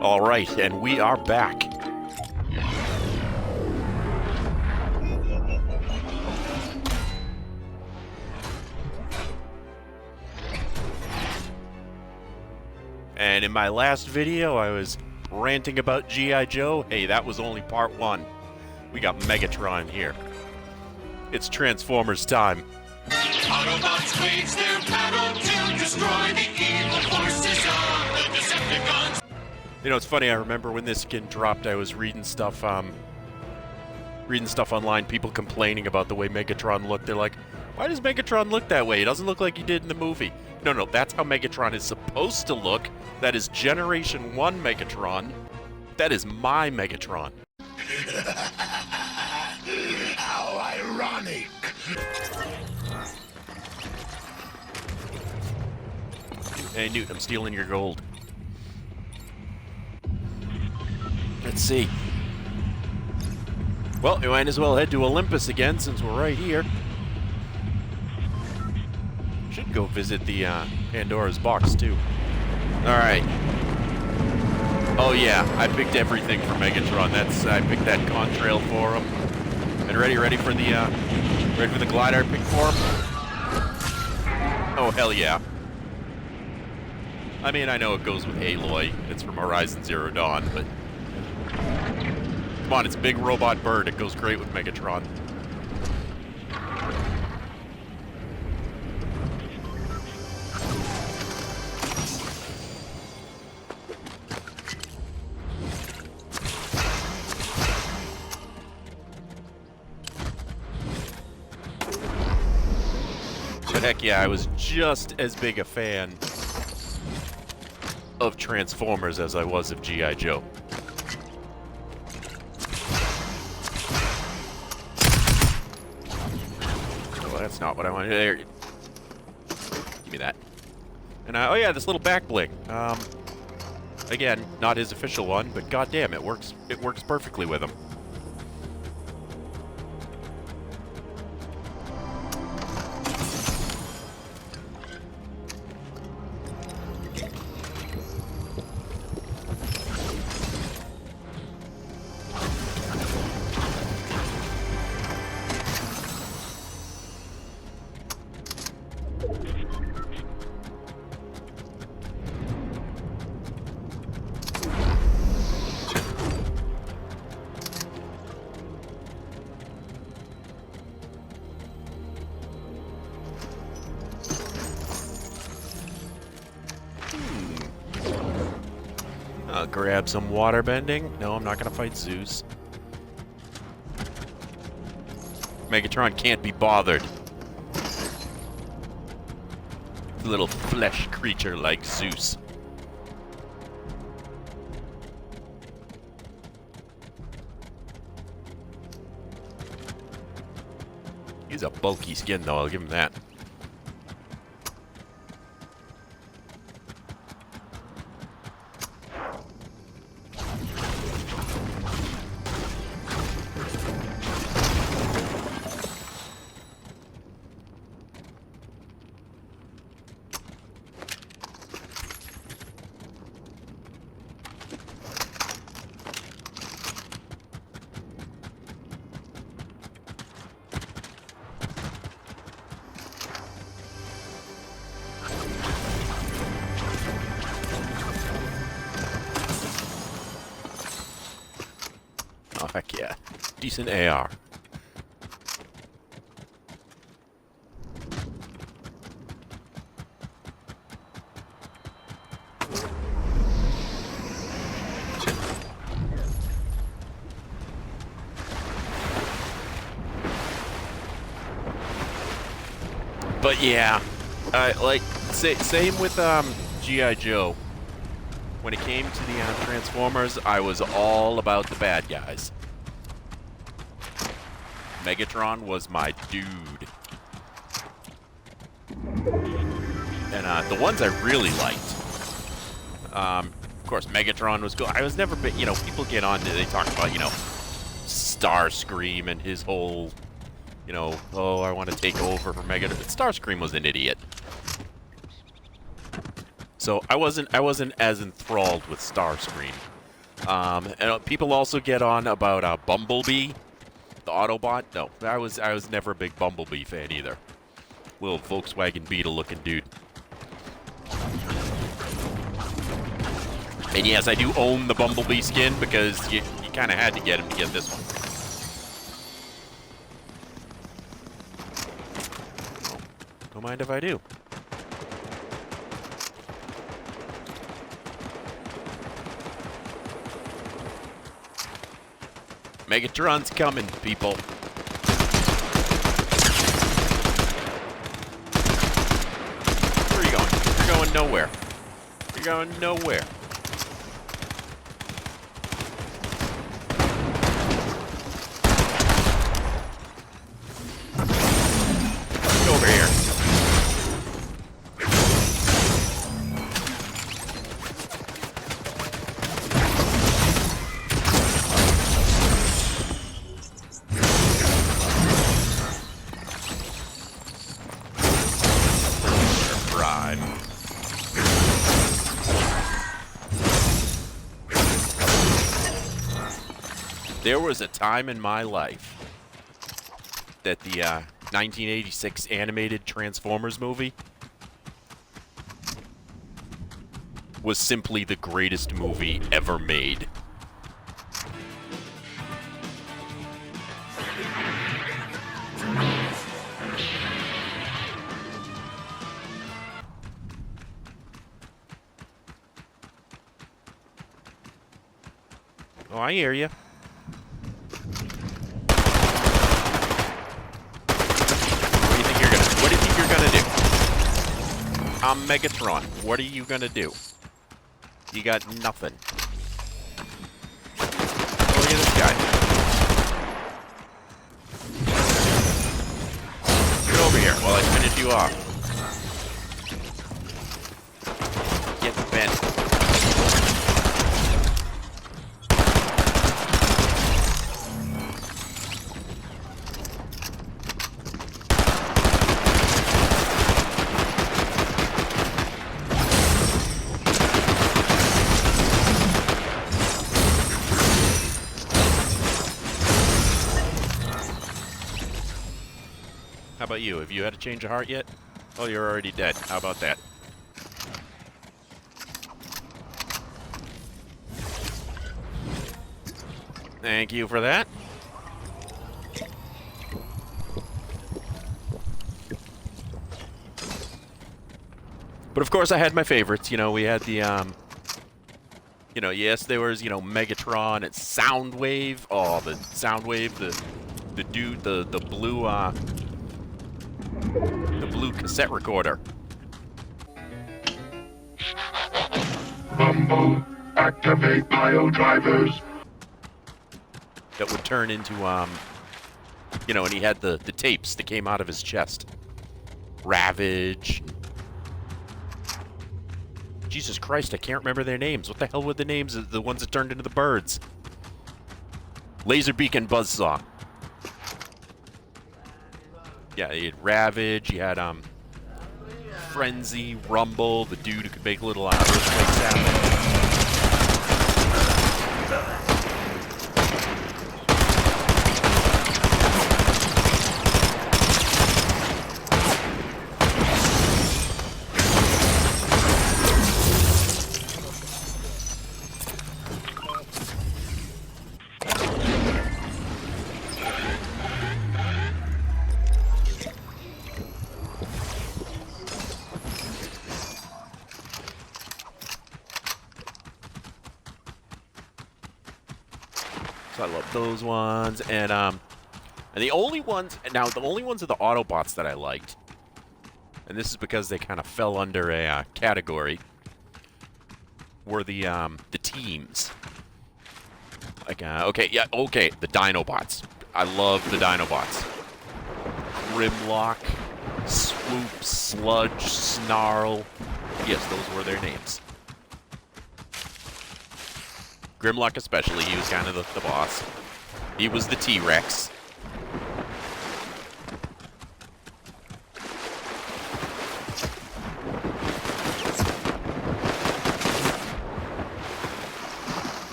All right, and we are back. And in my last video, I was ranting about G.I. Joe. Hey, that was only part one. We got Megatron here. It's Transformers time. Autobots wage their battle to destroy the evil forces of the Decepticons. You know, it's funny, I remember when this skin dropped, I was reading stuff online, people complaining about the way Megatron looked. They're like, why does Megatron look that way? He doesn't look like he did in the movie. No, that's how Megatron is supposed to look. That is Generation 1 Megatron. That is my Megatron. How ironic. Hey, Newt, I'm stealing your gold. Let's see. Well, we might as well head to Olympus again since we're right here. Should go visit the Pandora's box too. Alright. Oh yeah, I picked everything for Megatron. I picked that contrail for him. And ready for the glider I picked for him? Oh hell yeah. I mean, I know it goes with Aloy. It's from Horizon Zero Dawn, but come on, it's a big robot bird. It goes great with Megatron. But heck yeah, I was just as big a fan of Transformers as I was of G.I. Joe. Oh, that's not what I wanted. There. Give me that. And oh yeah, this little back bling. Again, not his official one, but goddamn, it works. It works perfectly with him. I'll grab some water bending. No, I'm not gonna fight Zeus. Megatron can't be bothered. A little flesh creature like Zeus. He's a bulky skin though, I'll give him that. Oh, heck yeah. Decent AR. But yeah, like, same with G.I. Joe. When it came to the Transformers, I was all about the bad guys. Megatron was my dude. And the ones I really liked. Of course, Megatron was cool. I was never, you know, people get on to, they talk about, you know, Starscream and his whole, you know, oh, I want to take over for Megatron. Starscream was an idiot. So I wasn't as enthralled with Starscream. And people also get on about Bumblebee, the Autobot. No, I was never a big Bumblebee fan either. Little Volkswagen Beetle looking dude. And yes, I do own the Bumblebee skin because you kind of had to get him to get this one. Oh, don't mind if I do. Megatron's coming, people. Where are you going? You're going nowhere. You're going nowhere. Get over here. There was a time in my life that the 1986 animated Transformers movie was simply the greatest movie ever made. Oh, I hear you. What do you think you're gonna do? I'm Megatron. What are you gonna do? You got nothing. Oh, look at this guy. Get over here while I finish you off. Get bent. How about you? Have you had a change of heart yet? Oh, you're already dead. How about that? Thank you for that. But of course I had my favorites. You know, we had the, you know, yes, there was, you know, Megatron and Soundwave. Oh, the Soundwave, the dude, the blue cassette recorder. Rumble, activate pile drivers. That would turn into, you know, and he had the tapes that came out of his chest. Ravage. Jesus Christ, I can't remember their names. What the hell were the names of the ones that turned into the birds? Laserbeak and Buzzsaw. Yeah, you had Ravage, you had, Frenzy, Rumble, the dude who could make little, earthquakes happen. So I love those ones, and the only ones of the Autobots that I liked, and this is because they kind of fell under a category, were the teams. Like the Dinobots. I love the Dinobots. Grimlock, Swoop, Sludge, Snarl. Yes, those were their names. Grimlock especially, he was kind of the boss. He was the T-Rex.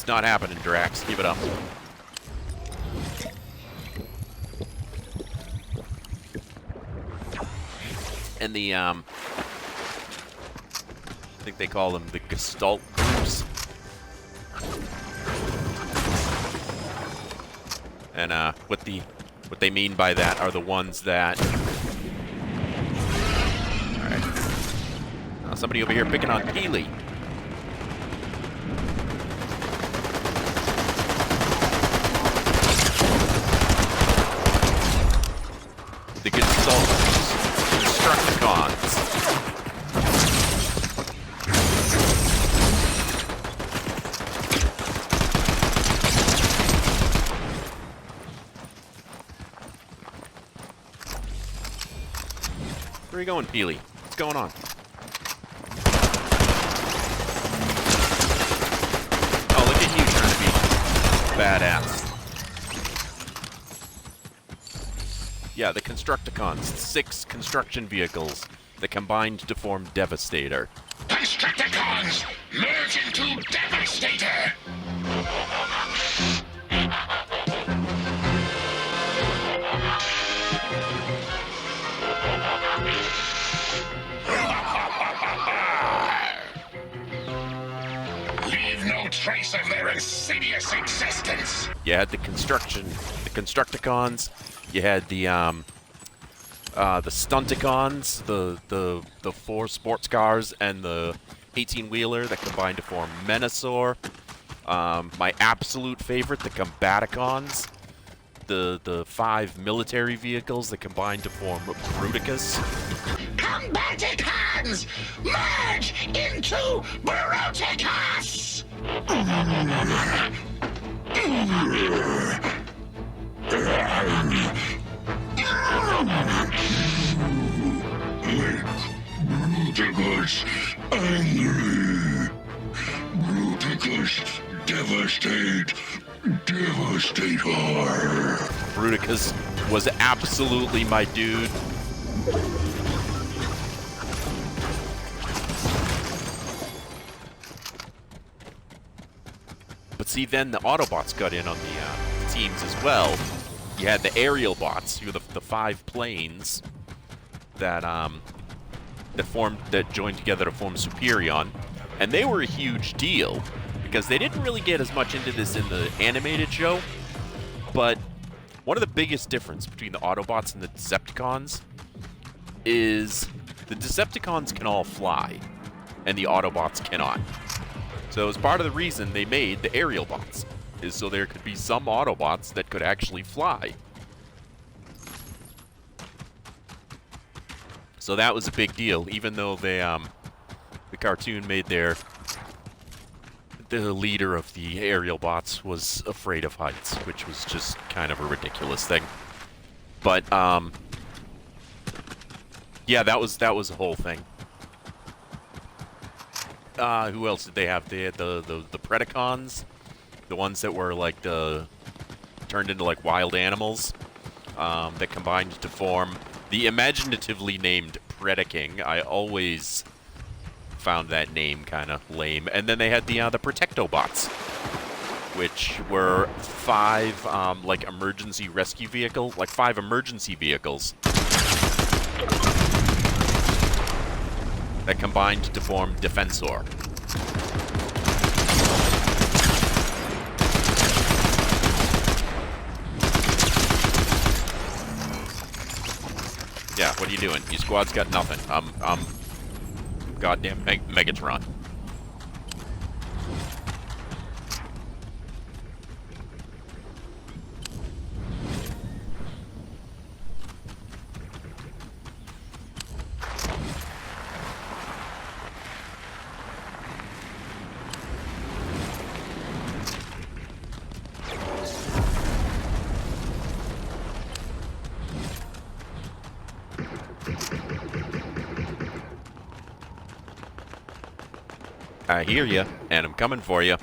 It's not happening, Drax. Give it up. And the, I think they call them the Gestalt groups. And what they mean by that are the ones that... Alright. Somebody over here picking on Peely. The Gestalt Constructicons. Where are you going, Peely? What's going on? Oh, look at you trying to be badass. Yeah, the Constructicons. 6 construction vehicles that combined to form Devastator. Constructicons, merge into Devastator! Leave no trace of their insidious existence! You had the Constructicons. You had the Stunticons, the 4 sports cars, and the 18-wheeler that combined to form Menasor. My absolute favorite, the Combaticons. The 5 military vehicles that combined to form Bruticus. Combaticons, merge into Bruticus! Bruticus angry. Bruticus devastate. Devastator. Bruticus was absolutely my dude. But see, then the Autobots got in on the teams as well. You had the aerial bots, who were the 5 planes that that joined together to form Superion, and they were a huge deal because they didn't really get as much into this in the animated show. But one of the biggest difference between the Autobots and the Decepticons is the Decepticons can all fly, and the Autobots cannot. So as part of the reason they made the aerial bots is so there could be some Autobots that could actually fly. So that was a big deal, even though they, the cartoon made the leader of the aerial bots was afraid of heights, which was just kind of a ridiculous thing. But, yeah, that was the whole thing. Who else did they have? They had the Predacons, the ones that were like turned into like wild animals, that combined to form the imaginatively named Predaking. I always found that name kind of lame. And then they had the Protectobots, which were 5 like emergency rescue vehicle, like 5 emergency vehicles that combined to form Defensor. Yeah, what are you doing? Your squad's got nothing. Goddamn Megatron. I hear you, and I'm coming for you.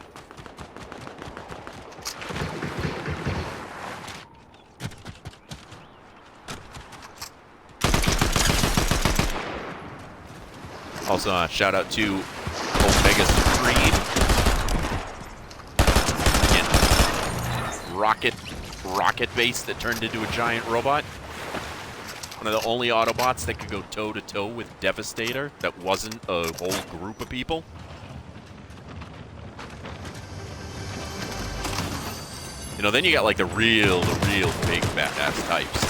Also, shout out to Omega Supreme. rocket base that turned into a giant robot. One of the only Autobots that could go toe-to-toe with Devastator that wasn't a whole group of people. You know, then you got like the real big badass types.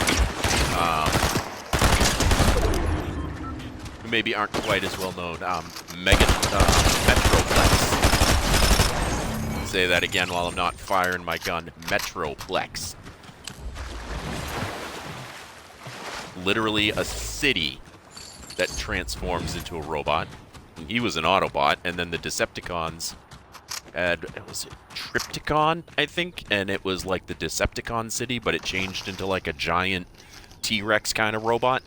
Who maybe aren't quite as well known. Metroplex. Say that again while I'm not firing my gun. Metroplex. Literally a city that transforms into a robot. And he was an Autobot, and then the Decepticons had, it was Tripticon, I think, and it was like the Decepticon city, but it changed into like a giant T-Rex kind of robot.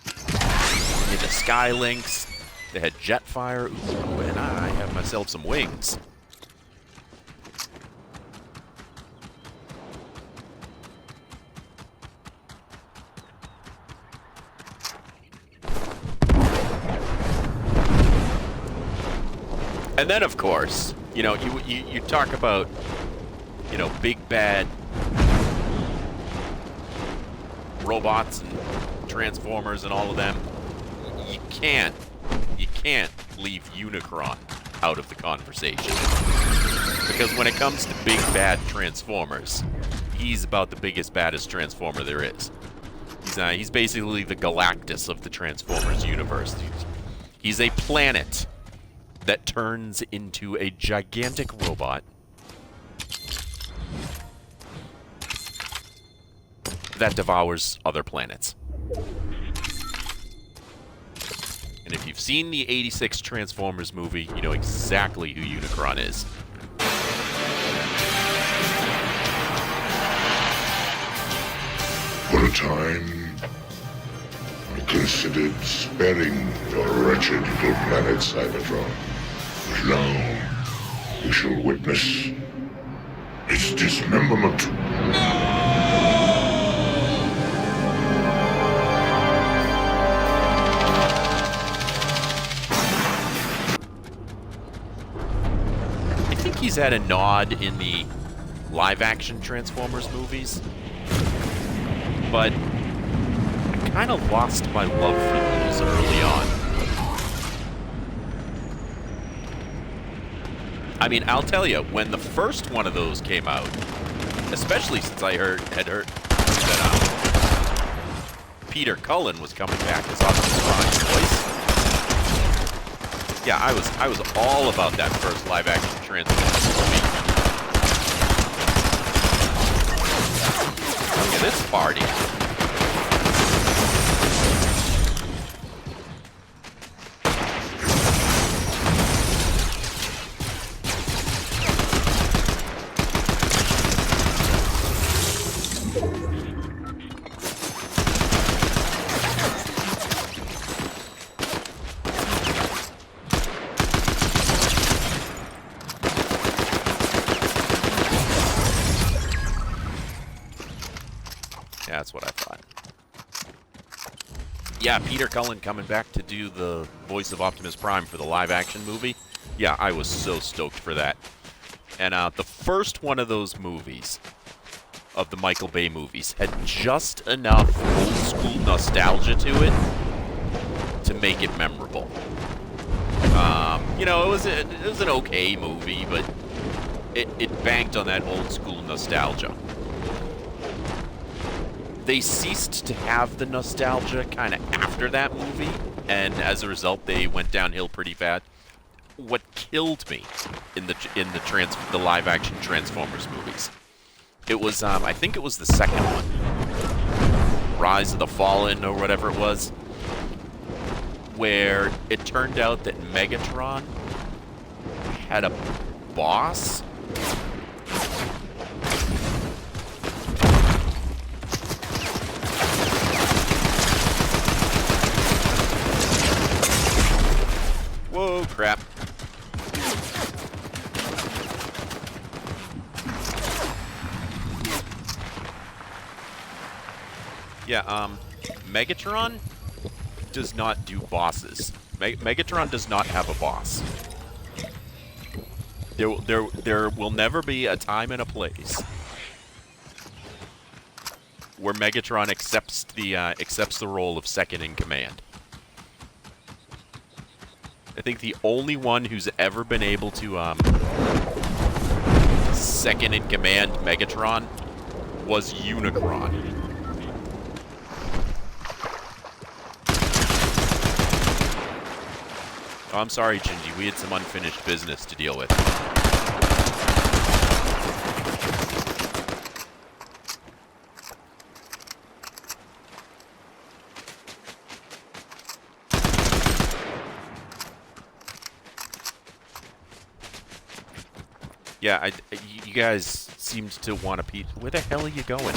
And the Skylinks, they had Jetfire, ooh, and I have myself some wings. And then, of course, you know, you talk about, you know, big bad robots and Transformers and all of them. You can't leave Unicron out of the conversation. Because when it comes to big bad Transformers, he's about the biggest, baddest Transformer there is. He's basically the Galactus of the Transformers universe. He's a planet that turns into a gigantic robot that devours other planets. And if you've seen the '86 Transformers movie, you know exactly who Unicron is. For a time, I considered sparing your wretched little planet, Cybertron. But now, we shall witness its dismemberment. I think he's had a nod in the live-action Transformers movies, but I kind of lost my love for those early on. I mean, I'll tell you, when the first one of those came out, especially since I had heard that Peter Cullen was coming back as Optimus Prime's voice. Yeah, I was all about that first live-action Transformers movie. Look at this party. Yeah, that's what I thought. Yeah, Peter Cullen coming back to do the voice of Optimus Prime for the live-action movie. Yeah, I was so stoked for that. And the first one of those movies, of the Michael Bay movies, had just enough old-school nostalgia to it to make it memorable. You know, it was an okay movie, but it banked on that old-school nostalgia. They ceased to have the nostalgia kind of after that movie, and as a result, they went downhill pretty bad. What killed me in the live-action Transformers movies, it was I think it was the second one, Rise of the Fallen or whatever it was, where it turned out that Megatron had a boss. Whoa, crap. Yeah, Megatron does not do bosses. Megatron does not have a boss. There will never be a time and a place where Megatron accepts the role of second in command. I think the only one who's ever been able to second in command Megatron was Unicron. Oh, I'm sorry, Gingy. We had some unfinished business to deal with. Yeah, you guys seemed to want a piece. Where the hell are you going?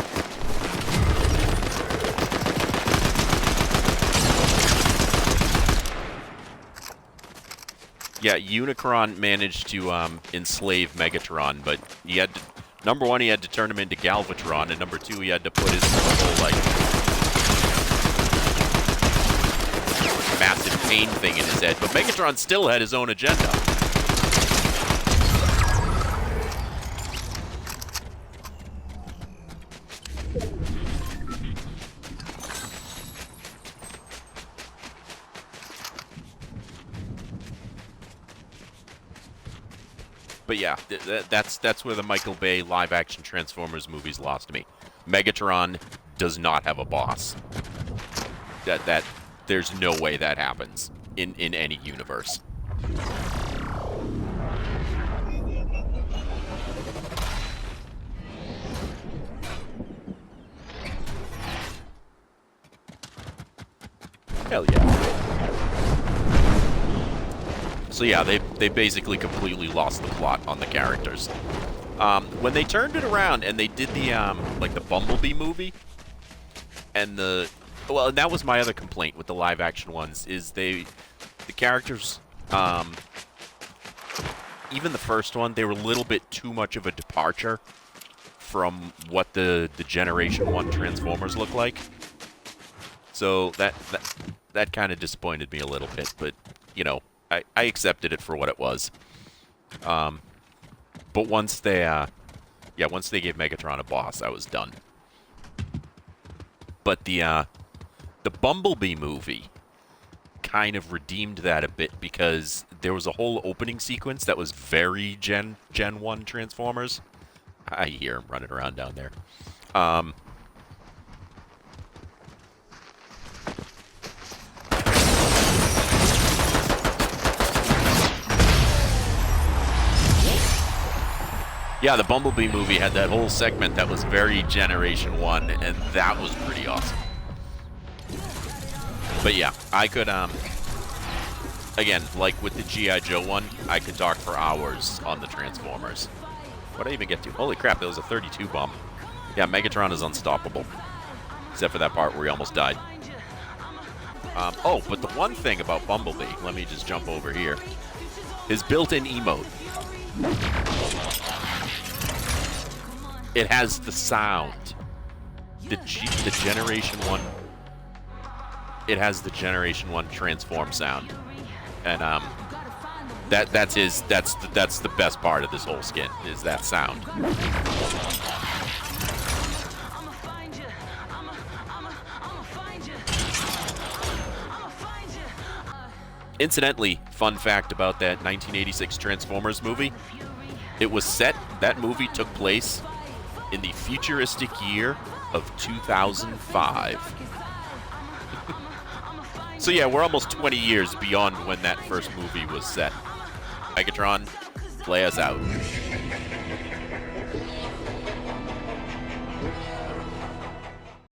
Yeah, Unicron managed to enslave Megatron, but he had to, number one, he had to turn him into Galvatron, and number two, he had to put his whole, like, massive pain thing in his head. But Megatron still had his own agenda. But yeah, that's where the Michael Bay live-action Transformers movies lost me. Megatron does not have a boss. There's no way that happens in any universe. Hell yeah. So yeah, they basically completely lost the plot on the characters. When they turned it around and they did the like the Bumblebee movie, and and that was my other complaint with the live action ones, is the characters, even the first one, they were a little bit too much of a departure from what the Generation 1 Transformers look like. So that kind of disappointed me a little bit, but you know, I accepted it for what it was. But once they gave Megatron a boss, I was done. But the Bumblebee movie kind of redeemed that a bit, because there was a whole opening sequence that was very Gen 1 Transformers. I hear him running around down there. Yeah, the Bumblebee movie had that whole segment that was very Generation 1, and that was pretty awesome. But yeah, I could, again, like with the G.I. Joe one, I could talk for hours on the Transformers. What'd I even get to? Holy crap, that was a 32 bomb. Yeah, Megatron is unstoppable. Except for that part where he almost died. Oh, but the one thing about Bumblebee, let me just jump over here. His built-in emote. It has the sound. The Generation 1. It has the Generation 1 transform sound. And that's the best part of this whole skin, is that sound. Incidentally, fun fact about that 1986 Transformers movie, that movie took place in the futuristic year of 2005. So yeah, we're almost 20 years beyond when that first movie was set. Megatron, play us out.